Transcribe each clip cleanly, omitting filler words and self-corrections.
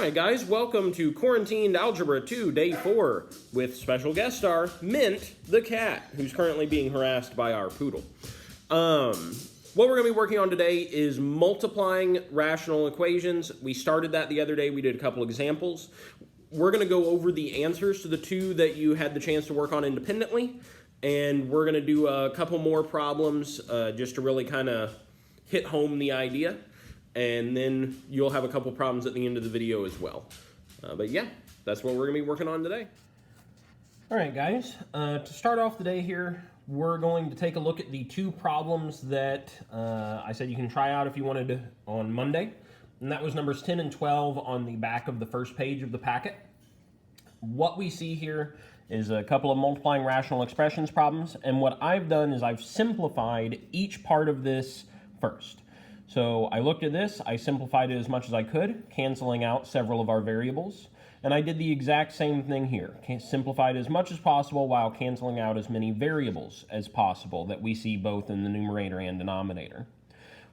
Alright guys, welcome to Quarantined Algebra 2, Day 4, with special guest star, Mint the cat, who's currently being harassed by our poodle. What we're going to be working on today is multiplying rational equations. We started that the other day, we did a couple examples. We're going to go over the answers to the two that you had the chance to work on independently, and we're going to do a couple more problems just to really kind of hit home the idea. And then you'll have a couple problems at the end of the video as well. But yeah, that's what we're going to be working on today. All right, guys. To start off the day here, we're going to take a look at the two problems that I said you can try out if you wanted to on Monday. And that was numbers 10 and 12 on the back of the first page of the packet. What we see here is a couple of multiplying rational expressions problems. And what I've done is I've simplified each part of this first. So I looked at this, I simplified it as much as I could, canceling out several of our variables. And I did the exact same thing here, simplified as much as possible while canceling out as many variables as possible that we see both in the numerator and denominator.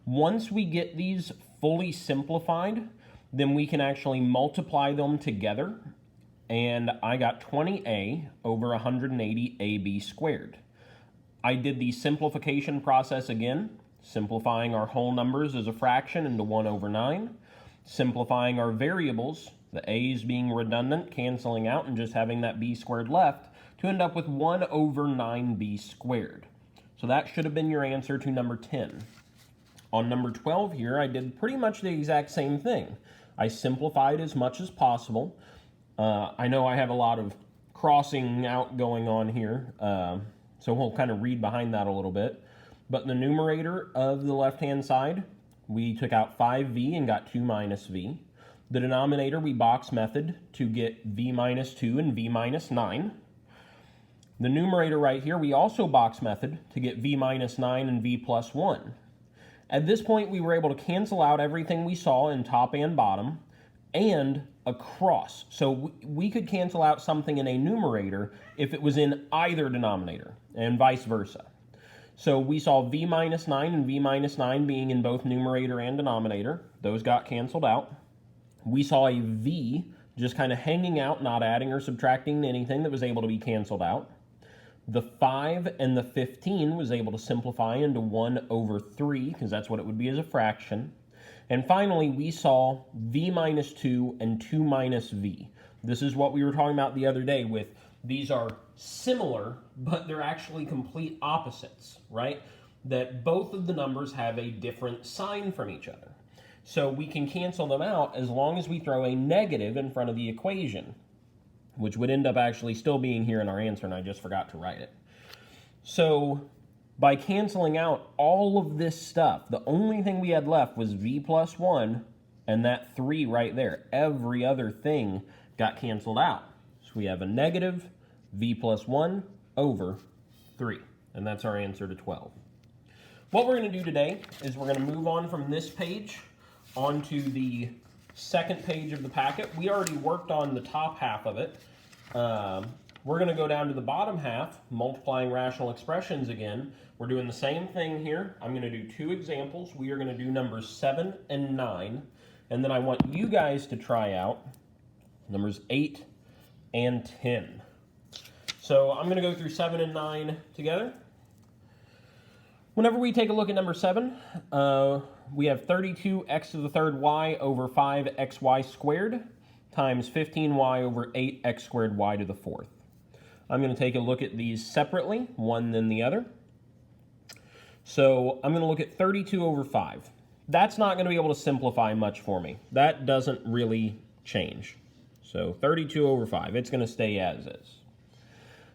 Once we get these fully simplified, then we can actually multiply them together. And I got 20a over 180ab squared. I did the simplification process again, simplifying our whole numbers as a fraction into 1 over 9, simplifying our variables, the a's being redundant, canceling out, and just having that b squared left, to end up with 1 over 9b squared. So that should have been your answer to number 10. On number 12 here, I did pretty much the exact same thing. I simplified as much as possible. I know I have a lot of crossing out going on here, so we'll kind of read behind that a little bit. But in the numerator of the left-hand side, we took out 5v and got 2 minus v. The denominator, we box method to get v minus 2 and v minus 9. The numerator right here, we also box method to get v minus 9 and v plus 1. At this point, we were able to cancel out everything we saw in top and bottom and across. So we could cancel out something in a numerator if it was in either denominator and vice versa. So we saw v minus 9 and v minus 9 being in both numerator and denominator. Those got canceled out. We saw a v just kind of hanging out, not adding or subtracting anything that was able to be canceled out. The 5 and the 15 was able to simplify into 1 over 3, because that's what it would be as a fraction. And finally, we saw v minus 2 and 2 minus v. This is what we were talking about the other day with these are similar, but they're actually complete opposites, right? That both of the numbers have a different sign from each other. So we can cancel them out as long as we throw a negative in front of the equation, which would end up actually still being here in our answer, and I just forgot to write it. So by canceling out all of this stuff, the only thing we had left was v plus 1 and that 3 right there. Every other thing got canceled out. So we have a negative v plus 1 over 3, and that's our answer to 12. What we're going to do today is we're going to move on from this page onto the second page of the packet. We already worked on the top half of it. We're going to go down to the bottom half, multiplying rational expressions again. We're doing the same thing here. I'm going to do two examples. We are going to do numbers 7 and 9, and then I want you guys to try out numbers 8 and 10. So I'm going to go through 7 and 9 together. Whenever we take a look at number 7, we have 32x to the third y over 5xy squared times 15y over 8x squared y to the fourth. I'm going to take a look at these separately, one then the other. So I'm going to look at 32 over 5. That's not going to be able to simplify much for me. That doesn't really change. So 32 over 5, it's going to stay as is.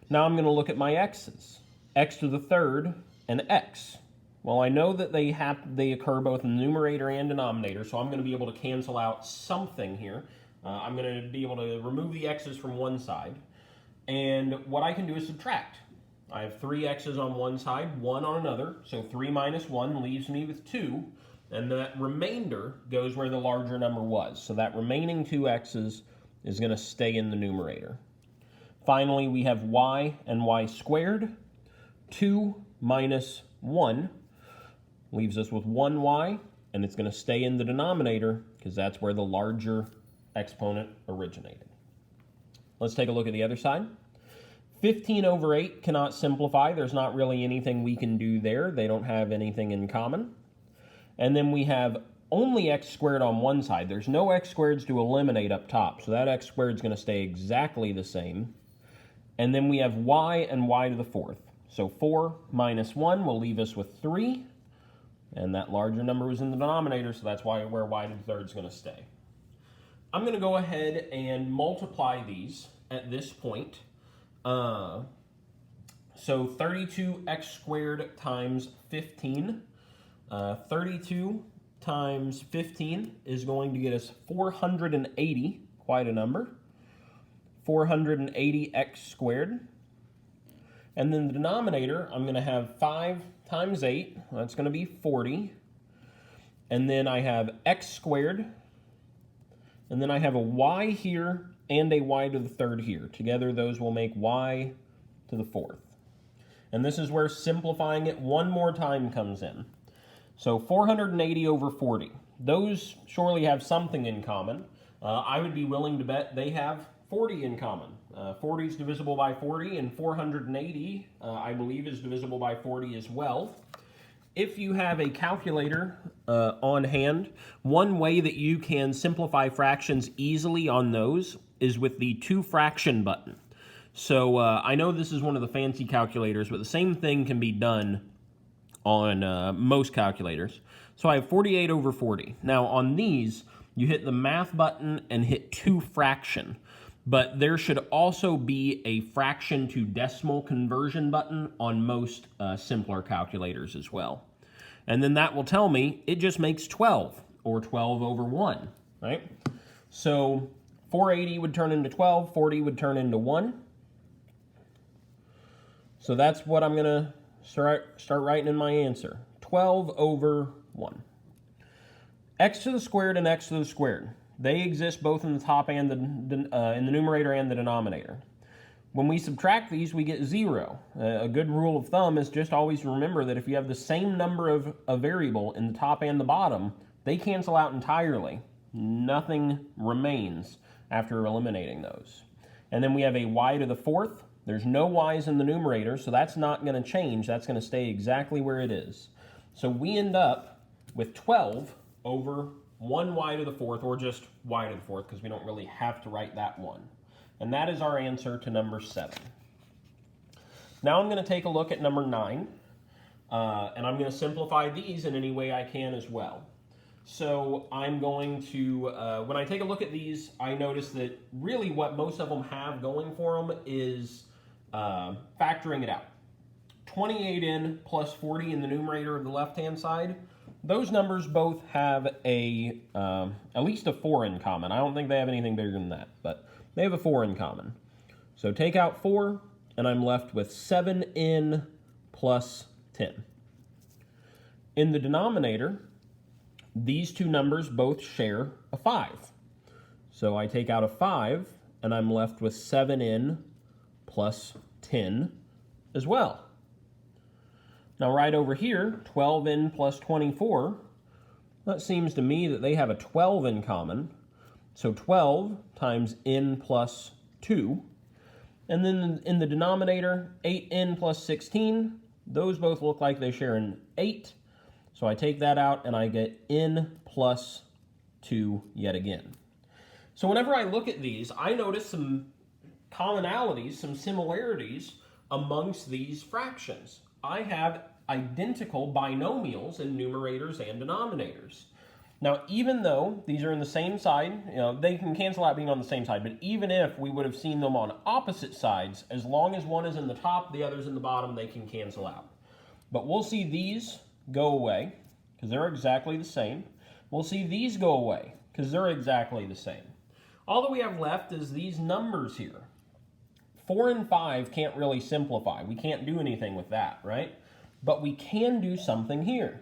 Now I'm going to look at my x's. X to the third and x. Well, I know that they occur both in the numerator and denominator, so I'm going to be able to cancel out something here. I'm going to be able to remove the x's from one side. And what I can do is subtract. I have 3 x's on one side, 1 on another, so 3 minus 1 leaves me with 2, and that remainder goes where the larger number was. So that remaining 2 x's is going to stay in the numerator. Finally, we have y and y squared. 2 minus 1 leaves us with 1y, and it's going to stay in the denominator because that's where the larger exponent originated. Let's take a look at the other side. 15 over 8 cannot simplify. There's not really anything we can do there. They don't have anything in common. And then we have only x squared on one side. There's no x squareds to eliminate up top, so that x squared is going to stay exactly the same. And then we have y and y to the fourth. So 4 minus 1 will leave us with 3, and that larger number was in the denominator, so that's where y to the third is going to stay. I'm going to go ahead and multiply these at this point. So 32x squared times 15. 32 times 15 is going to get us 480, quite a number. 480x squared. And then the denominator, I'm going to have 5 times 8. That's going to be 40. And then I have x squared. And then I have a y here and a y to the third here. Together, those will make y to the fourth. And this is where simplifying it one more time comes in. So 480 over 40. Those surely have something in common. I would be willing to bet they have 40 in common. 40 is divisible by 40, and 480, I believe, is divisible by 40 as well. If you have a calculator on hand, one way that you can simplify fractions easily on those is with the to fraction button. So I know this is one of the fancy calculators, but the same thing can be done on most calculators. So I have 48 over 40. Now on these, you hit the math button and hit to fraction. But there should also be a fraction to decimal conversion button on most simpler calculators as well. And then that will tell me it just makes 12, or 12 over 1, right? So 480 would turn into 12, 40 would turn into 1. So that's what I'm going to start writing in my answer. 12 over 1. X to the squared and x to the squared. They exist both in the top and in the numerator and the denominator. When we subtract these, we get 0. A good rule of thumb is just always remember that if you have the same number of a variable in the top and the bottom, they cancel out entirely. Nothing remains after eliminating those. And then we have a y to the fourth. There's no y's in the numerator, so that's not going to change. That's going to stay exactly where it is. So we end up with 12 over 1y to the fourth, or just y to the fourth, because we don't really have to write that one. And that is our answer to number 7. Now I'm going to take a look at number 9, and I'm going to simplify these in any way I can as well. So I'm going to, when I take a look at these, I notice that really what most of them have going for them is factoring it out. 28n plus 40 in the numerator of the left-hand side. Those numbers both have a at least a 4 in common. I don't think they have anything bigger than that, but they have a 4 in common. So take out 4, and I'm left with 7n plus 10. In the denominator, these two numbers both share a 5. So I take out a 5, and I'm left with 7n plus 10 as well. Now right over here, 12n plus 24, that seems to me that they have a 12 in common. So 12 times n plus 2. And then in the denominator, 8n plus 16, those both look like they share an 8. So I take that out and I get n plus 2 yet again. So whenever I look at these, I notice some commonalities, some similarities amongst these fractions. I have identical binomials in numerators and denominators. Now, even though these are in the same side, they can cancel out being on the same side, but even if we would have seen them on opposite sides, as long as one is in the top, the other's in the bottom, they can cancel out. But we'll see these go away, because they're exactly the same. We'll see these go away, because they're exactly the same. All that we have left is these numbers here. 4 and 5 can't really simplify. We can't do anything with that, right? But we can do something here.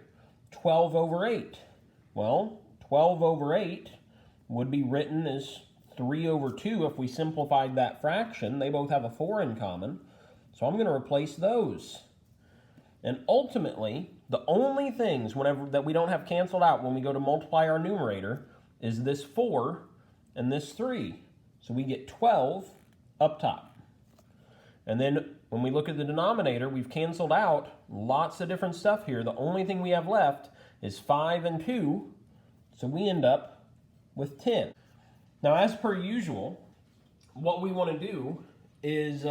12 over 8. Well, 12 over 8 would be written as 3 over 2 if we simplified that fraction. They both have a 4 in common. So I'm going to replace those. And ultimately, the only things that we don't have canceled out when we go to multiply our numerator is this 4 and this 3. So we get 12 up top. And then when we look at the denominator, we've canceled out lots of different stuff here. The only thing we have left is 5 and 2, so we end up with 10. Now, as per usual, what we want to do is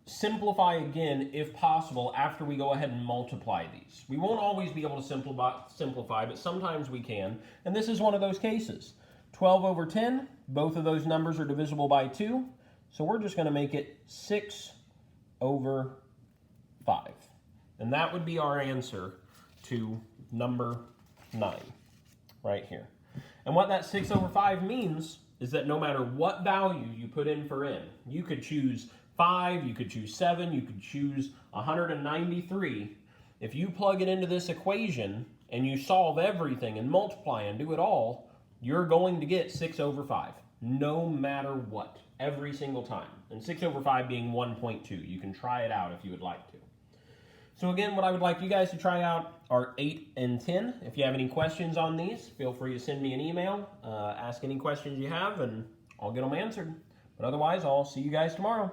simplify again, if possible, after we go ahead and multiply these. We won't always be able to simplify, but sometimes we can, and this is one of those cases. 12 over 10, both of those numbers are divisible by 2, so we're just going to make it 6 over 5. And that would be our answer to number 9, right here. And what that 6 over 5 means is that no matter what value you put in for n, you could choose 5, you could choose 7, you could choose 193. If you plug it into this equation and you solve everything and multiply and do it all, you're going to get 6 over 5, no matter what, every single time. And 6 over 5 being 1.2. You can try it out if you would like to. So again, what I would like you guys to try out are 8 and 10. If you have any questions on these, feel free to send me an email, ask any questions you have, and I'll get them answered. But otherwise, I'll see you guys tomorrow.